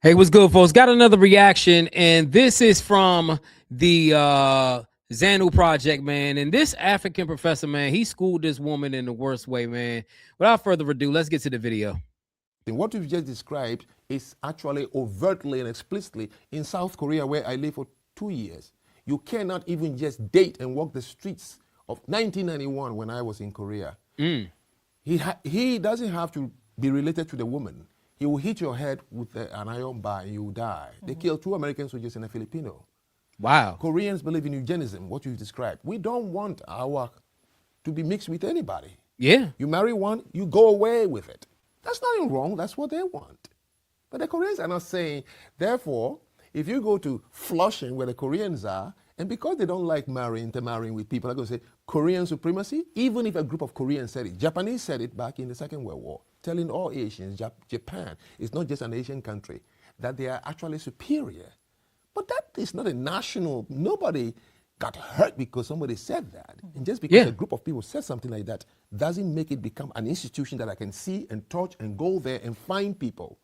Hey, what's good, folks? Got another reaction, and this is from the Zanu Project, man. And this African professor, man, he schooled this woman in the worst way, man. Without further ado, let's get to the video. What you've just described is actually overtly and explicitly in South Korea, where I lived for 2 years. You cannot even just date and walk the streets of 1991 when I was in Korea. He doesn't have to be related to the woman. He will hit your head with an iron bar and you will die. They killed 2 American soldiers and a Filipino. Wow. Koreans believe in eugenism, what you've described. We don't want our to be mixed with anybody. Yeah. You marry one, you go away with it. That's nothing wrong. That's what they want. But the Koreans are not saying, therefore, if you go to Flushing, where the Koreans are, and because they don't like intermarrying with people, they're going to say Korean supremacy, even if a group of Koreans said it. Japanese said it back in the Second World War, telling all Asians, Japan is not just an Asian country, that they are actually superior. But that is not a national, nobody got hurt because somebody said that. And just because a group of people said something like that doesn't make it become an institution that I can see and touch and go there and find people.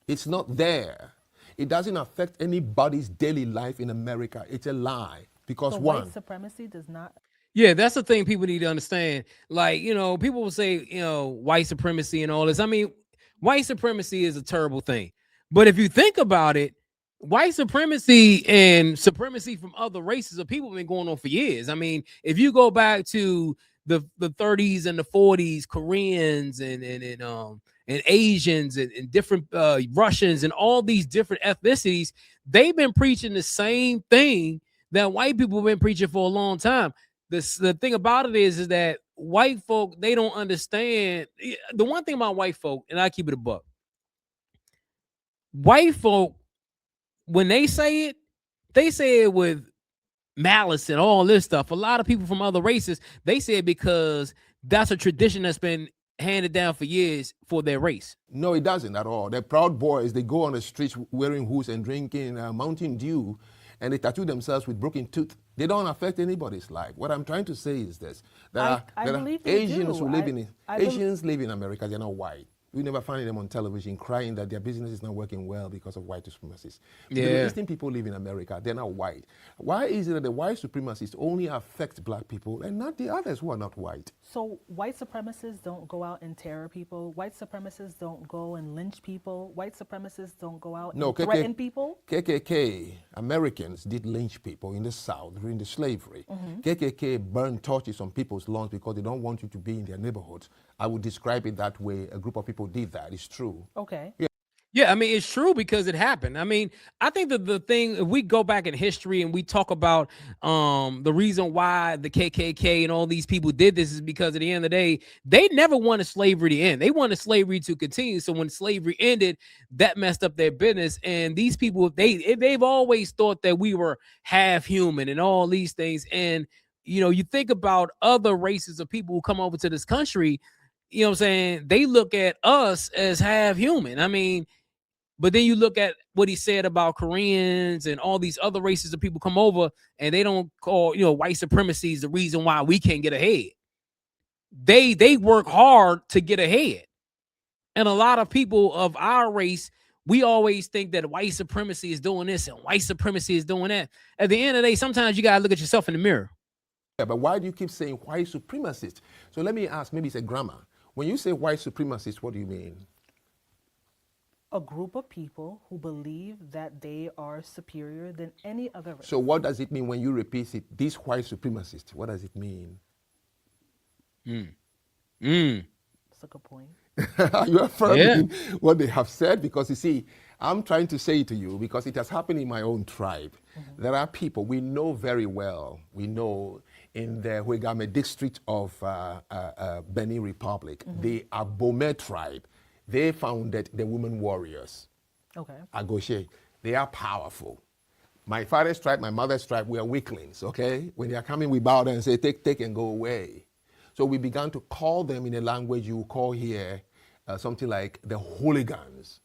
It's not there. It doesn't affect anybody's daily life in America. It's a lie. Because So one, white supremacy does not. Yeah, that's the thing people need to understand. Like, people will say, white supremacy and all this. I mean, white supremacy is a terrible thing. But if you think about it, white supremacy and supremacy from other races of people have been going on for years. I mean, if you go back to the 30s and the 40s, Koreans and Asians and different Russians and all these different ethnicities, they've been preaching the same thing that white people have been preaching for a long time. The thing about it is that white folk, they don't understand. The one thing about white folk, and I keep it a buck, white folk, when they say it with malice and all this stuff. A lot of people from other races, they say it because that's a tradition that's been handed down for years for their race. no, it doesn't at all. They're Proud Boys. They go on the streets wearing hoods and drinking Mountain Dew, and they tattoo themselves with broken tooth. They don't affect anybody's life. What I'm trying to say is this: there I are believe they Asians do. who live in Asians live in America. They're not white. We never find them on television crying that their business is not working well because of white supremacists. The Middle Eastern people live in America. They're not white. Why is it that the white supremacists only affect black people and not the others who are not white? So white supremacists don't go out and terror people. White supremacists don't go and lynch people. White supremacists don't go out and threaten people. KKK, Americans did lynch people in the South during the slavery. KKK burned torches on people's lawns because they don't want you to be in their neighborhoods. I would describe it that way. A group of people did that. It's true. Okay. Yeah, I mean, it's true because it happened. I mean, I think that the thing, if we go back in history and we talk about the reason why the KKK and all these people did this is because at the end of the day, they never wanted slavery to end. They wanted slavery to continue. So when slavery ended, that messed up their business. And these people, they've always thought that we were half human and all these things. And, you think about other races of people who come over to this country, you know what I'm saying? They look at us as half human. I mean, but then you look at what he said about Koreans and all these other races of people come over and they don't call, white supremacy is the reason why we can't get ahead. They work hard to get ahead. And a lot of people of our race, we always think that white supremacy is doing this and white supremacy is doing that. At the end of the day, sometimes you got to look at yourself in the mirror. Yeah, but why do you keep saying white supremacist? So let me ask, maybe it's a grammar. When you say white supremacist, what do you mean? A group of people who believe that they are superior than any other race. So what does it mean when you repeat it? This white supremacist, what does it mean? That's a good point. Are you affirming what they have said? Because you see, I'm trying to say to you, because it has happened in my own tribe. There are people we know very well. We know in the Huegame district of Benin Republic, the Abome tribe, they founded the women warriors. Okay. Agoshe. They are powerful. My father's tribe, my mother's tribe, we are weaklings, okay? When they are coming, we bow down and say, take and go away. So we began to call them in a language you call here something like the hooligans.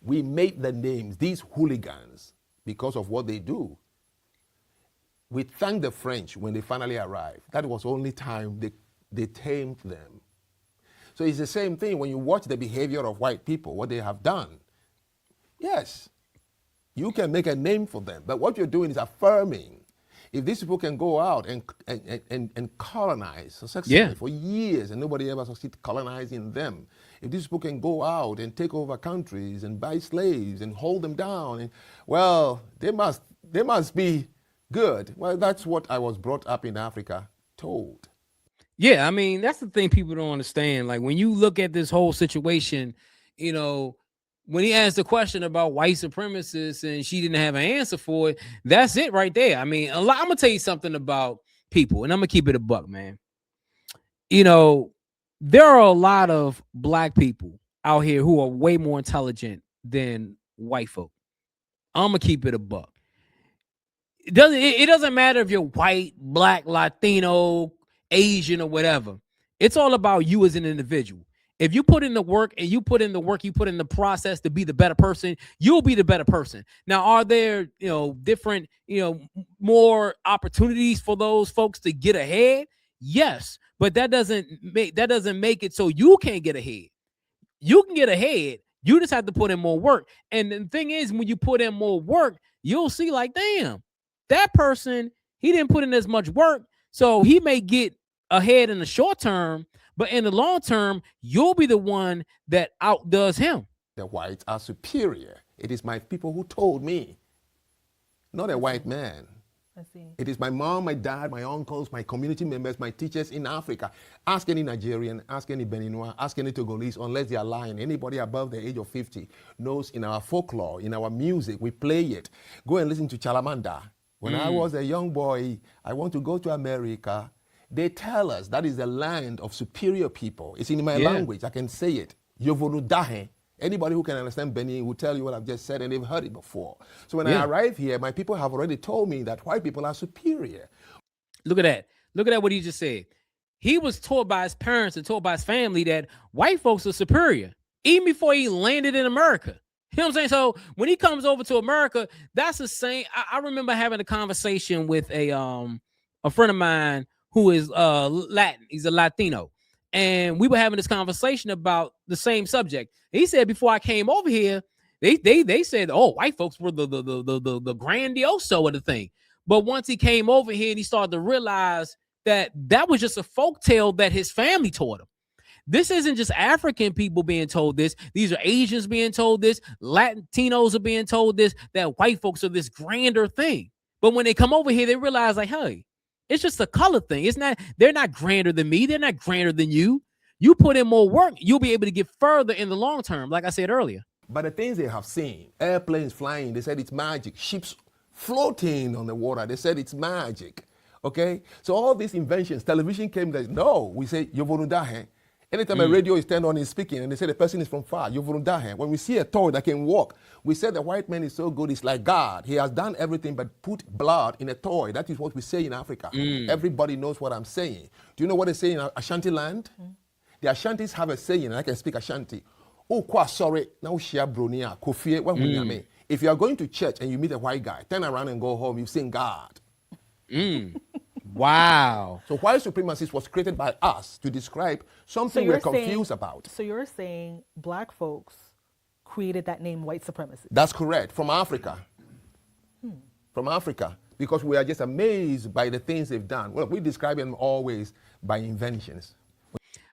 We made the names, these hooligans, because of what they do. We thanked the French when they finally arrived. That was the only time they tamed them. So it's the same thing when you watch the behavior of white people, what they have done. Yes, you can make a name for them, but what you're doing is affirming. If these people can go out and colonize successfully for years and nobody ever succeed colonizing them, if these people can go out and take over countries and buy slaves and hold them down, and, well, they must be good. Well, that's what I was brought up in Africa told. Yeah, I mean, that's the thing people don't understand. Like when you look at this whole situation, you know, when he asked the question about white supremacists and she didn't have an answer for it, that's it right there. I mean, I'm gonna tell you something about people, and I'm gonna keep it a buck, man. You know, there are a lot of black people out here who are way more intelligent than white folk. I'm gonna keep it a buck. It doesn't matter if you're white, black, Latino, Asian, or whatever. It's all about you as an individual. If you put in the work and you put in the process to be the better person, you'll be the better person. Now, are there, different, more opportunities for those folks to get ahead? Yes, but that doesn't make it so you can't get ahead. You can get ahead. You just have to put in more work. And the thing is, when you put in more work, you'll see like, damn, that person, he didn't put in as much work. So he may get ahead in the short term, but in the long term, you'll be the one that outdoes him. The whites are superior. It is my people who told me, not a white man. I see. It is my mom, my dad, my uncles, my community members, my teachers in Africa. Ask any Nigerian, ask any Beninois, ask any Togolese, unless they are lying. Anybody above the age of 50 knows in our folklore, in our music, we play it. Go and listen to Chalamanda. When I was a young boy, I want to go to America. They tell us that is the land of superior people. It's in my language. I can say it. Yovonudahe. Anybody who can understand Benin will tell you what I've just said, and they've heard it before. So when I arrive here, my people have already told me that white people are superior. Look at that. Look at that, what he just said. He was taught by his parents and taught by his family that white folks are superior, even before he landed in America. You know what I'm saying? So when he comes over to America, that's the same. I remember having a conversation with a friend of mine who is Latin. He's a Latino. And we were having this conversation about the same subject. He said before I came over here, they said, oh, white folks were the grandioso of the thing. But once he came over here and he started to realize that was just a folktale that his family taught him. This isn't just African people being told this. These are Asians being told this. Latinos are being told this, that white folks are this grander thing. But when they come over here, they realize like, hey, it's just a color thing. They're not grander than me. They're not grander than you. You put in more work, you'll be able to get further in the long term, like I said earlier. But the things they have seen, airplanes flying, they said it's magic. Ships floating on the water, they said it's magic. Okay? So all these inventions, television came, no, we say, Yovonudahe. Anytime a radio is turned on and speaking and they say the person is from far, when we see a toy that can walk, we say the white man is so good, it's like God. He has done everything but put blood in a toy. That is what we say in Africa. Everybody knows what I'm saying. Do you know what they say in Ashanti land? The Ashantis have a saying, and I can speak Ashanti. Sorry, now if you are going to church and you meet a white guy, turn around and go home, you sing God. Wow. So white supremacy was created by us to describe something we're confused about. So you're saying black folks created that name white supremacy? That's correct. From Africa. From Africa. Because we are just amazed by the things they've done. Well, we describe them always by inventions.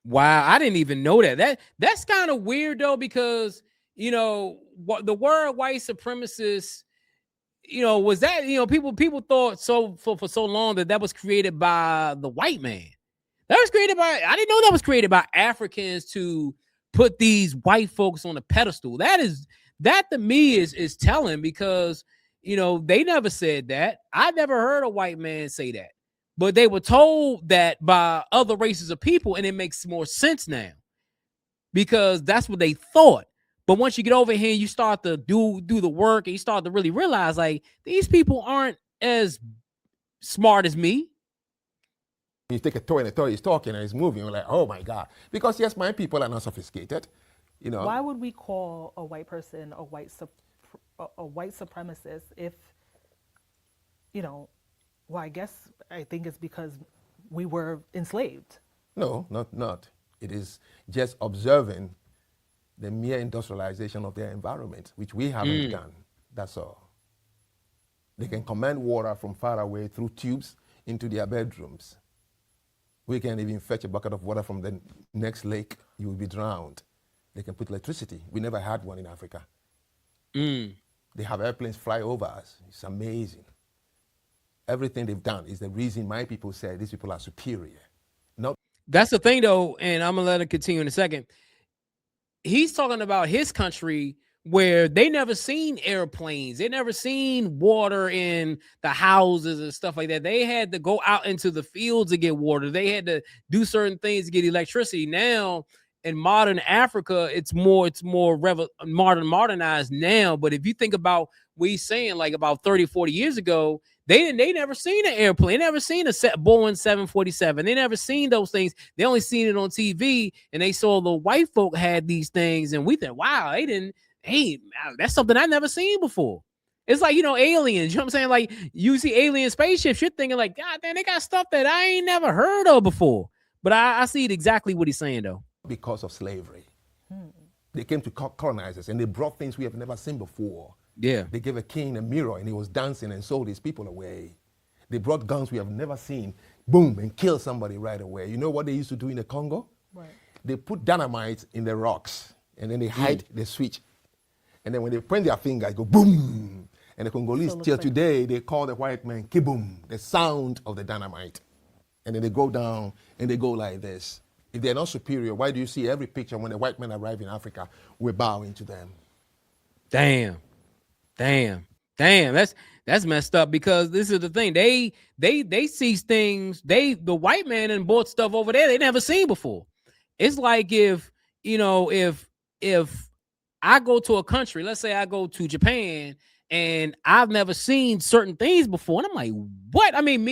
Wow, I didn't even know that. That's kind of weird though, because the word white supremacist, was that, people thought so for so long that was created by the white man. That was created by, I didn't know that was created by Africans to put these white folks on a pedestal. That to me is telling, because, they never said that. I never heard a white man say that, but they were told that by other races of people. And it makes more sense now because that's what they thought. But once you get over here, you start to do the work and you start to really realize like these people aren't as smart as me. You take a toy and the toy is talking and it's moving. You're like, oh my God. Because yes, my people are not sophisticated. Why would we call a white person a white supremacist if, well, I think it's because we were enslaved. No, not. It is just observing the mere industrialization of their environment, which we haven't done. That's all. They can command water from far away through tubes into their bedrooms. We can even fetch a bucket of water from the next lake. You will be drowned. They can put electricity. We never had one in Africa. They have airplanes fly over us. It's amazing. Everything they've done is the reason my people say these people are superior. No, That's the thing, though, and I'm gonna let it continue in a second. He's talking about his country where they never seen airplanes, they never seen water in the houses and stuff like that. They had to go out into the fields to get water. They had to do certain things to get electricity. Now in modern Africa, it's more modernized now. But if you think about what he's saying, like about 30, 40 years ago, they never seen an airplane, they never seen a Boeing 747. They never seen those things. They only seen it on TV, and they saw the white folk had these things, and we thought, wow, they didn't. Hey, that's something I never seen before. It's like, aliens. You know what I'm saying? Like, you see alien spaceships, you're thinking like, God damn, they got stuff that I ain't never heard of before. But I see exactly what he's saying, though. Because of slavery. They came to colonize us, and they brought things we have never seen before. Yeah. They gave a king a mirror, and he was dancing and sold his people away. They brought guns we have never seen, boom, and killed somebody right away. You know what they used to do in the Congo? Right. They put dynamite in the rocks, and then they hide the switch. And then when they point their finger, it go boom. And the Congolese, till today, they call the white man kiboom, the sound of the dynamite. And then they go down, and they go like this. If they're not superior, why do you see every picture when the white men arrive in Africa, we're bowing to them? Damn. That's messed up, because this is the thing. They see things. The white man and bought stuff over there they never seen before. It's like if I go to a country, let's say I go to Japan, and I've never seen certain things before, and I'm like, what? I mean,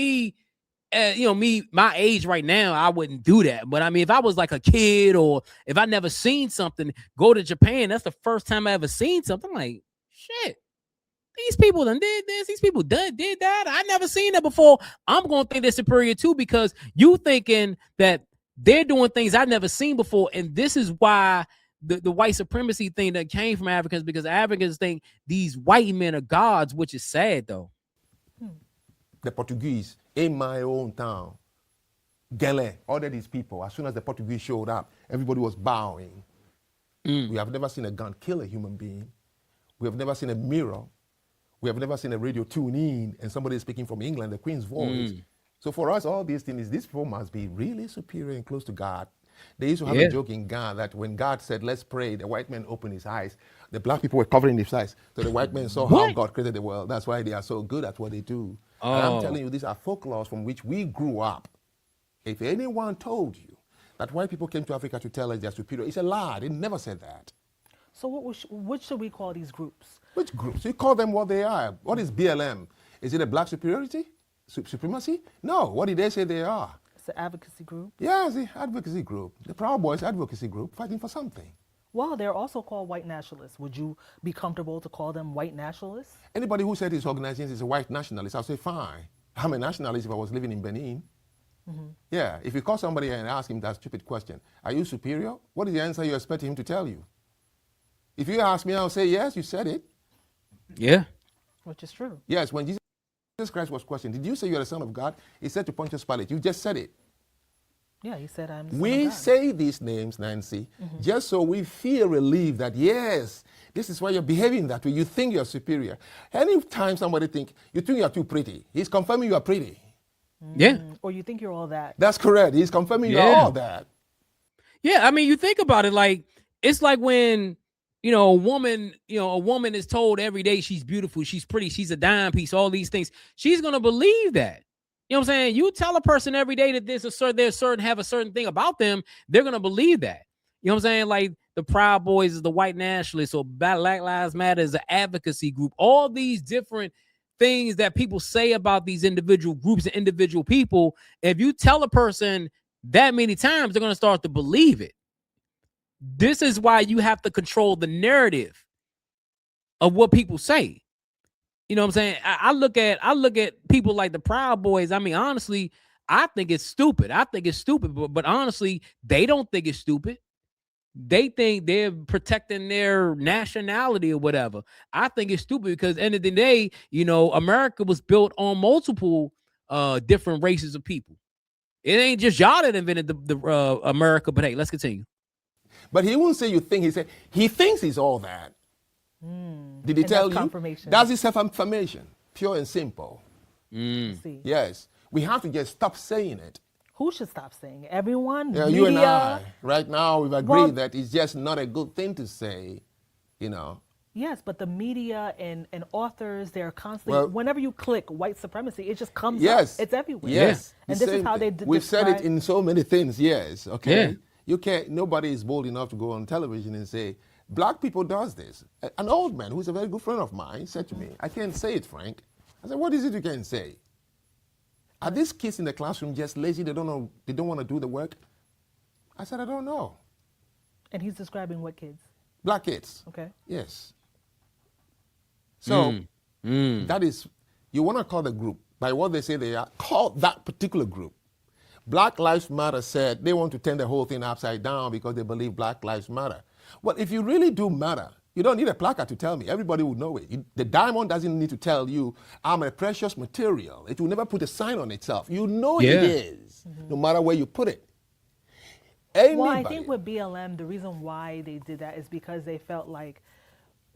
my age right now, I wouldn't do that. But I mean, if I was like a kid, or if I never seen something, go to Japan, that's the first time I ever seen something. I'm like, shit, these people done did this, these people did that. I never seen that before. I'm gonna think they're superior too, because you thinking that they're doing things I've never seen before. And this is why the white supremacy thing that came from Africans, because Africans think these white men are gods, which is sad, though. The Portuguese in my own town, Gele, all of these people, as soon as the Portuguese showed up, everybody was bowing. We have never seen a gun kill a human being. We have never seen a mirror. We have never seen a radio tune in and somebody is speaking from England, the Queen's voice. So for us, all these things, these people must be really superior and close to God. They used to have a joke in Ghana that when God said, let's pray, the white man opened his eyes. The black people were covering his eyes. So the white man saw how God created the world. That's why they are so good at what they do. And I'm telling you, these are folklores from which we grew up. If anyone told you that white people came to Africa to tell us they're superior, it's a lie. They never said that. So what should we call these groups? Which groups? You call them what they are. What is BLM? Is it a black superiority? Supremacy? No. What did they say they are? It's an advocacy group. Yeah, it's the advocacy group. The Proud Boys advocacy group fighting for something. Well, they're also called white nationalists. Would you be comfortable to call them white nationalists? Anybody who said his organization is a white nationalist, I'll say fine. I'm a nationalist if I was living in Benin. Yeah, if you call somebody and ask him that stupid question, are you superior? What is the answer you expect him to tell you? If you ask me, I'll say, yes, you said it. Yeah. Which is true. Yes, when Jesus Christ was questioned, did you say you're the Son of God? He said to Pontius Pilate, you just said it. Yeah, he said, I'm the Son We of God. say these names, Nancy, just so we feel relieved that, yes, this is why you're behaving that way. You think you're superior. Anytime somebody think you think you're too pretty, he's confirming you are pretty. Yeah. Or you think you're all that. That's correct. He's confirming you're all that. Yeah, I mean, you think about it, like, it's like when, a woman is told every day she's beautiful, she's pretty, she's a dime piece, all these things. She's going to believe that. You know what I'm saying? You tell a person every day that have a certain thing about them, they're going to believe that. You know what I'm saying? Like the Proud Boys is the white nationalists, or Black Lives Matter is an advocacy group. All these different things that people say about these individual groups and individual people, if you tell a person that many times, they're going to start to believe it. This is why you have to control the narrative of what people say. You know what I'm saying? I look at people like the Proud Boys. I mean, honestly, I think it's stupid. But honestly, they don't think it's stupid. They think they're protecting their nationality or whatever. I think it's stupid because at the end of the day, America was built on multiple different races of people. It ain't just y'all that invented the America. But hey, let's continue. But he won't say you think. He said he thinks he's all that. Did he tell you? Confirmation. That's his self-affirmation, pure and simple. See. Yes, we have to just stop saying it. Who should stop saying it? Everyone? Yeah, Media? you and I, right now, we've agreed that it's just not a good thing to say, Yes, but the media and authors, they're constantly, whenever you click white supremacy, it just comes up. It's everywhere. Yes. And this is how they We've said it in so many things, yes, okay? Yeah. You can't, nobody is bold enough to go on television and say, black people does this. An old man who's a very good friend of mine said to me, I can't say it, Frank. I said, what is it you can't say? Are these kids in the classroom just lazy? They don't want to do the work? I said, I don't know. And he's describing what kids? Black kids. Okay. Yes. So that is, you want to call the group by what they say they are, call that particular group. Black Lives Matter said they want to turn the whole thing upside down because they believe Black Lives Matter. Well, if you really do matter, you don't need a placard to tell me. Everybody would know it. The diamond doesn't need to tell you, I'm a precious material. It will never put a sign on itself. You know it is, no matter where you put it. Anybody. Well, I think with BLM, the reason why they did that is because they felt like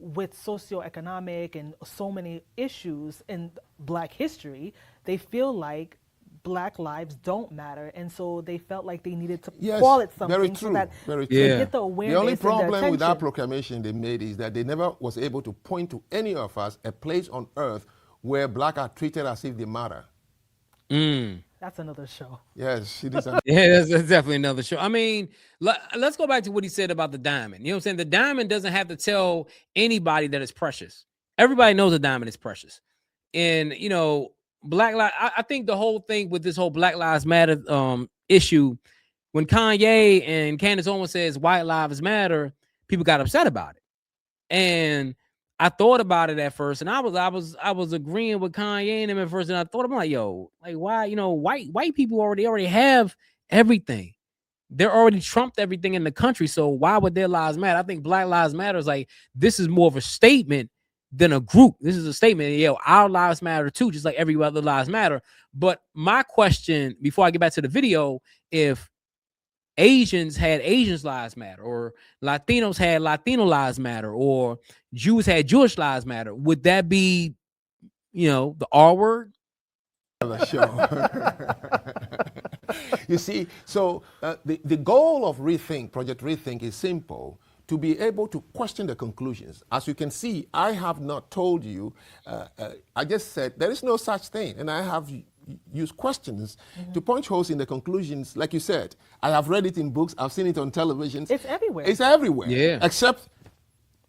with socioeconomic and so many issues in Black history, they feel like Black lives don't matter, and so they felt like they needed to call it something. Very true. So that very true. they get the awareness. The only problem and the with that attention. proclamation they made is that they never was able to point to any of us a place on earth where black are treated as if they matter. That's another show. Yes, it is. Yeah, that's definitely another show. I mean, let's go back to what he said about the diamond. You know what I'm saying? The diamond doesn't have to tell anybody that it's precious. Everybody knows the diamond is precious. And, Black Lives, I think the whole thing with this whole Black Lives Matter issue, when Kanye and Candace Owens says white lives matter, people got upset about it. And I thought about it at first, and I was agreeing with Kanye and him at first, and I thought, I'm like, yo, like why, white people already have everything. They're already trumped everything in the country. So why would their lives matter? I think Black Lives Matter is like, this is more of a statement than a group. This is a statement. Our lives matter too, just like every other lives matter. But my question, before I get back to the video, if Asians had Asians lives matter, or Latinos had Latino lives matter, or Jews had Jewish lives matter, would that be, the R word? Show. You see, so the goal of Project Rethink is simple. To be able to question the conclusions. As you can see, I have not told you, I just said there is no such thing. And I have used questions to punch holes in the conclusions. Like you said, I have read it in books, I've seen it on television. It's everywhere. It's everywhere. Yeah. Except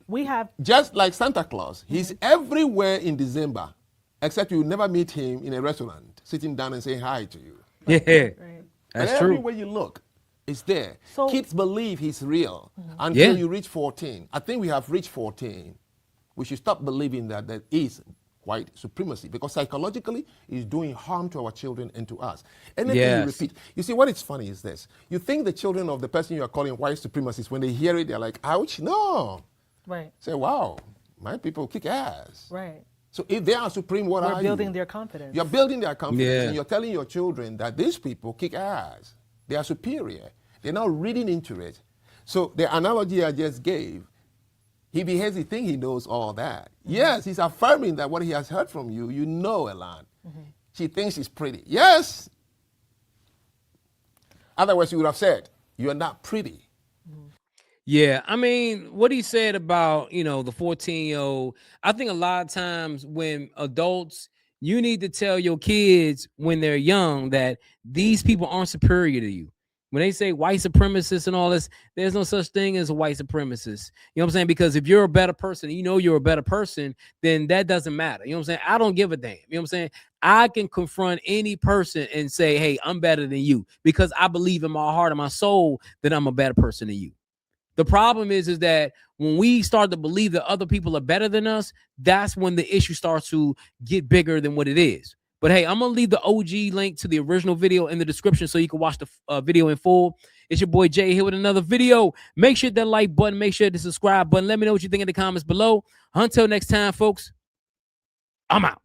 we have, just like Santa Claus, he's everywhere in December, except you never meet him in a restaurant, sitting down and saying hi to you. Yeah, right. that's But true. everywhere you look, it's there. So, kids believe he's real until you reach 14. I think we have reached 14. We should stop believing that there is white supremacy, because psychologically it's doing harm to our children and to us. Anything you repeat. You see, what is funny is this. You think the children of the person you are calling white supremacists, when they hear it, they're like, ouch, no. Right. Say, wow, my people kick ass. Right. So if they are supreme, what are you? We're building their confidence. You're building their confidence, Yeah. and you're telling your children that these people kick ass. They are superior. They're now reading into it. So the analogy I just gave, he behaves, he thinks he knows all that. Yes, he's affirming that what he has heard from you, you know a lot. She thinks she's pretty. Yes. Otherwise, you would have said, you're not pretty. Yeah, I mean, what he said about, the 14-year-old, I think a lot of times when adults, you need to tell your kids when they're young that these people aren't superior to you. When they say white supremacists and all this, there's no such thing as a white supremacist. You know what I'm saying? Because if you're a better person, you're a better person, then that doesn't matter. You know what I'm saying? I don't give a damn. You know what I'm saying? I can confront any person and say, hey, I'm better than you, because I believe in my heart and my soul that I'm a better person than you. The problem is that when we start to believe that other people are better than us, that's when the issue starts to get bigger than what it is. But hey, I'm gonna leave the OG link to the original video in the description so you can watch the video in full. It's your boy Jay here with another video. Make sure that like button, make sure the subscribe button. Let me know what you think in the comments below. Until next time, folks, I'm out.